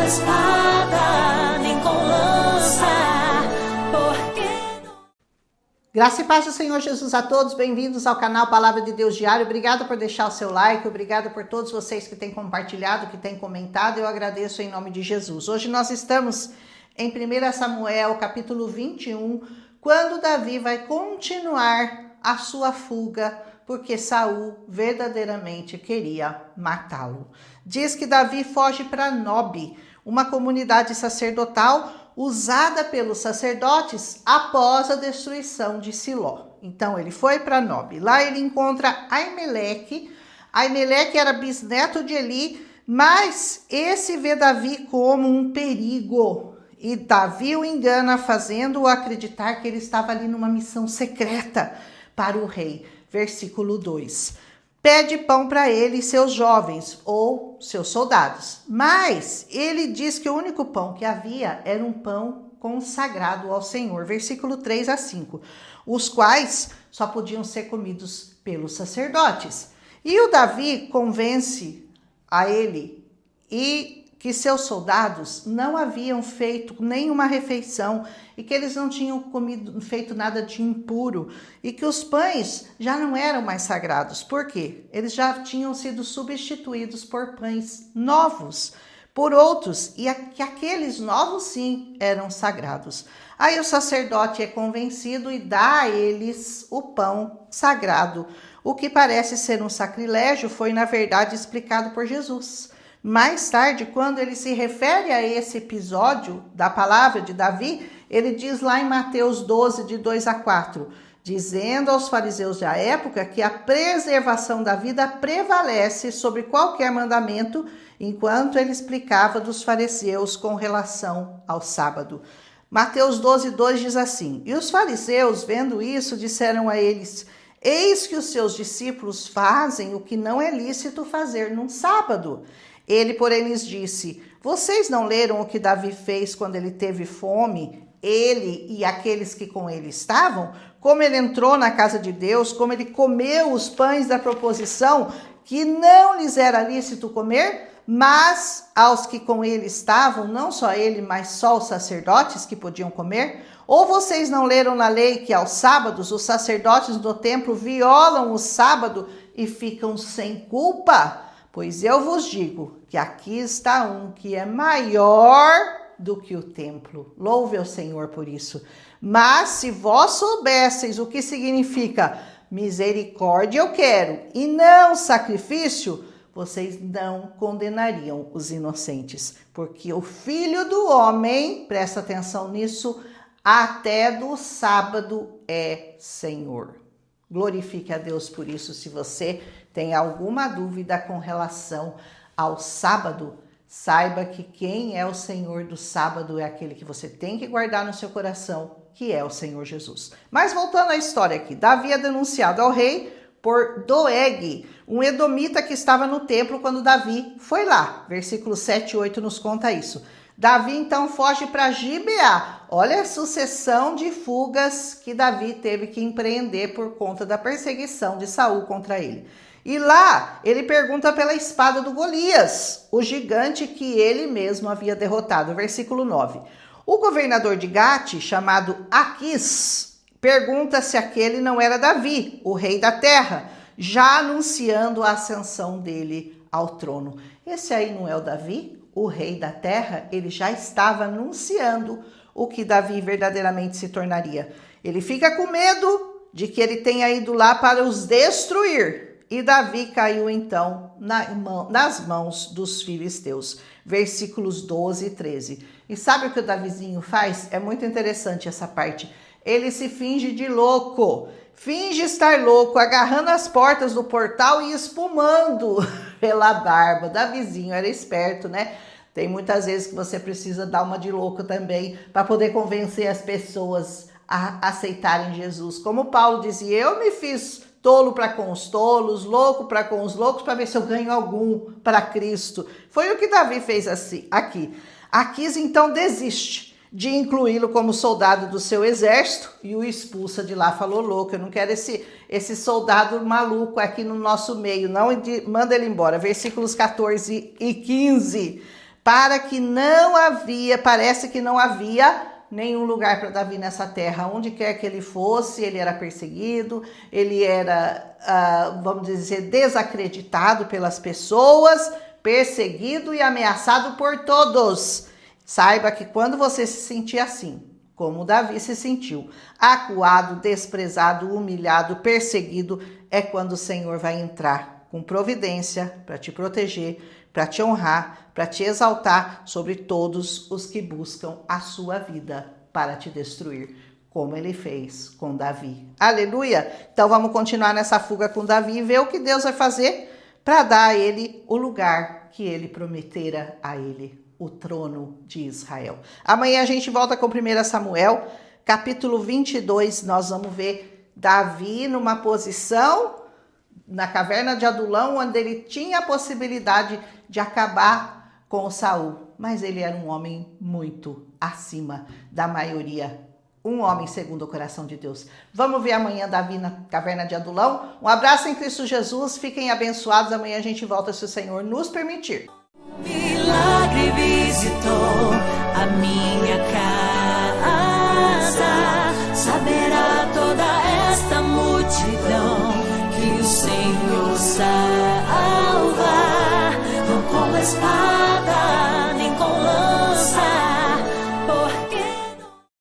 espada, nem com lança, porque... Graça e paz do Senhor Jesus a todos, bem-vindos ao canal Palavra de Deus Diário. Obrigado por deixar o seu like, obrigado por todos vocês que têm compartilhado, que têm comentado, eu agradeço em nome de Jesus. Hoje nós estamos em 1 Samuel, capítulo 21, quando Davi vai continuar a sua fuga, porque Saul verdadeiramente queria matá-lo. Diz que Davi foge para Nob, uma comunidade sacerdotal usada pelos sacerdotes após a destruição de Siló. Então ele foi para Nob. Lá ele encontra Aimeleque. Aimeleque era bisneto de Eli, mas esse vê Davi como um perigo. E Davi o engana, fazendo-o acreditar que ele estava ali numa missão secreta para o rei. Versículo 2. Pede pão para ele e seus jovens, ou seus soldados. Mas ele diz que o único pão que havia era um pão consagrado ao Senhor. Versículo 3 a 5. Os quais só podiam ser comidos pelos sacerdotes. E o Davi convence a ele e que seus soldados não haviam feito nenhuma refeição e que eles não tinham feito nada de impuro e que os pães já não eram mais sagrados. Por quê? Eles já tinham sido substituídos por pães novos, por outros, e que aqueles novos sim eram sagrados. Aí o sacerdote é convencido e dá a eles o pão sagrado. O que parece ser um sacrilégio foi, na verdade, explicado por Jesus. Mais tarde, quando ele se refere a esse episódio da palavra de Davi, ele diz lá em Mateus 12, de 2 a 4, dizendo aos fariseus da época que a preservação da vida prevalece sobre qualquer mandamento, enquanto ele explicava dos fariseus com relação ao sábado. Mateus 12, 2 diz assim: E os fariseus, vendo isso, disseram a eles: Eis que os seus discípulos fazem o que não é lícito fazer num sábado. Ele, porém, lhes disse: Vocês não leram o que Davi fez quando ele teve fome, ele e aqueles que com ele estavam? Como ele entrou na casa de Deus, como ele comeu os pães da proposição, que não lhes era lícito comer, mas aos que com ele estavam, não só ele, mas só os sacerdotes que podiam comer? Ou vocês não leram na lei que aos sábados os sacerdotes do templo violam o sábado e ficam sem culpa? Pois eu vos digo que aqui está um que é maior do que o templo. Louve ao Senhor por isso. Mas se vós soubesseis o que significa misericórdia eu quero e não sacrifício, vocês não condenariam os inocentes. Porque o Filho do Homem, presta atenção nisso, até do sábado é Senhor. Glorifique a Deus por isso. Se você tem alguma dúvida com relação ao sábado, saiba que quem é o Senhor do sábado é aquele que você tem que guardar no seu coração, que é o Senhor Jesus. Mas voltando à história aqui, Davi é denunciado ao rei por Doeg, um edomita que estava no templo quando Davi foi lá. Versículo 7 e 8 nos conta isso. Davi então foge para Gibeá. Olha a sucessão de fugas que Davi teve que empreender por conta da perseguição de Saul contra ele. E lá ele pergunta pela espada do Golias, o gigante que ele mesmo havia derrotado. Versículo 9. O governador de Gate, chamado Aquis, pergunta se aquele não era Davi, o rei da terra, já anunciando a ascensão dele ao trono. Esse aí não é o Davi? O rei da terra? Ele já estava anunciando o que Davi verdadeiramente se tornaria. Ele fica com medo de que ele tenha ido lá para os destruir. E Davi caiu então nas mãos dos filisteus. Versículos 12 e 13. E sabe o que o Davizinho faz? É muito interessante essa parte. Ele se finge de louco. Finge estar louco, agarrando as portas do portal e espumando pela barba. Davizinho era esperto, né? Tem muitas vezes que você precisa dar uma de louco também para poder convencer as pessoas a aceitarem Jesus. Como Paulo dizia, eu me fiz tolo para com os tolos, louco para com os loucos, para ver se eu ganho algum para Cristo. Foi o que Davi fez assim, aqui. Aquis então desiste de incluí-lo como soldado do seu exército e o expulsa de lá. Falou: louco, eu não quero esse soldado maluco aqui no nosso meio, não, manda ele embora. Versículos 14 e 15. parece que não havia nenhum lugar para Davi nessa terra. Onde quer que ele fosse, ele era perseguido, ele era, vamos dizer, desacreditado pelas pessoas, perseguido e ameaçado por todos. Saiba que quando você se sentir assim, como Davi se sentiu, acuado, desprezado, humilhado, perseguido, é quando o Senhor vai entrar com providência para te proteger, para te honrar, para te exaltar sobre todos os que buscam a sua vida para te destruir, como ele fez com Davi. Aleluia! Então vamos continuar nessa fuga com Davi e ver o que Deus vai fazer para dar a ele o lugar que ele prometera a ele, o trono de Israel. Amanhã a gente volta com 1 Samuel, capítulo 22, nós vamos ver Davi numa posição na caverna de Adulão, onde ele tinha a possibilidade de acabar com Saul, mas ele era um homem muito acima da maioria, um homem segundo o coração de Deus. Vamos ver amanhã Davi na caverna de Adulão. Um abraço em Cristo Jesus, fiquem abençoados, amanhã a gente volta se o Senhor nos permitir. Milagre visitou a minha casa.